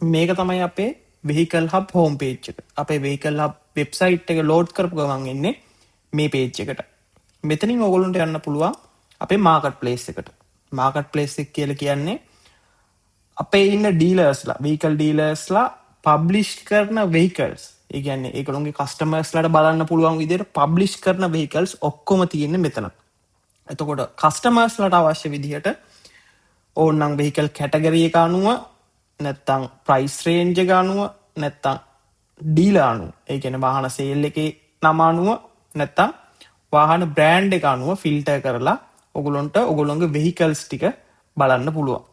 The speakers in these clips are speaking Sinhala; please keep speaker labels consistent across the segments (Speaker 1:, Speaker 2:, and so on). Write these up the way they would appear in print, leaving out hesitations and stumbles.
Speaker 1: මේක තමයි අපේ vehicle hub home page එක. අපේ vehicle hub website එක load කරපු ගමන් එන්නේ මේ page එකට. මෙතනින් ඔයගොල්ලන්ට යන්න පුළුවන් අපේ marketplace එකට. marketplace එක කියලා කියන්නේ අපේ ඉන්න dealersලා, vehicle dealersලා publish කරන vehicles. ඒ කියන්නේ ඒගොල්ලෝගේ customers ලාට බලන්න පුළුවන් විදිහට publish කරන vehicles ඔක්කොම තියෙන්නේ මෙතන. එතකොට customers ලාට අවශ්‍ය විදිහට ඕනනම් vehicle category එක අනුව නැත්තම් price range එක අනුව නැත්තම් dealer අනුව ඒ කියන්නේ වාහන sale එකේ නම අනුව නැත්තම් වාහන brand එක අනුව filter කරලා ඔයගොල්ලන්ට ඔයගොල්ලන්ගේ vehicles ටික බලන්න පුළුවන්.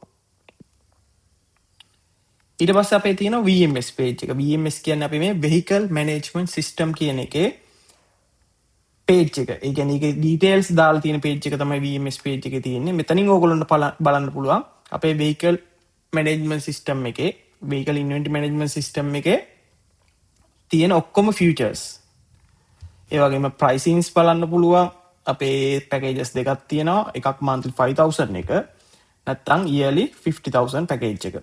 Speaker 1: ඊට පස්සේ අපේ තියෙනවා VMS page එක. VMS කියන්නේ අපි මේ vehicle management system කියන එකේ page එක. ඒ කියන්නේ ඒකේ details දාලා තියෙන page එක තමයි VMS page එකේ තියෙන්නේ. මෙතනින් ඕගොල්ලන්ට බලන්න පුළුවන් අපේ vehicle management system එකේ vehicle inventory management system එකේ තියෙන ඔක්කොම features. ඒ වගේම pricings බලන්න පුළුවන්. අපේ packages දෙකක් තියෙනවා. එකක් monthly 5000 එක නැත්නම් yearly 50000 package එක.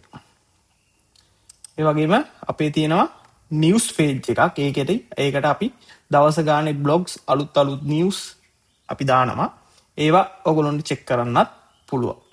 Speaker 1: ඒ වගේම අපේ තියෙනවා news page එකක්. ඒකට අපි දවස ගානේ blogs අලුත් news අපි දානවා. ඒවා ඔයගොල්ලන්ට check කරන්නත් පුළුවන්.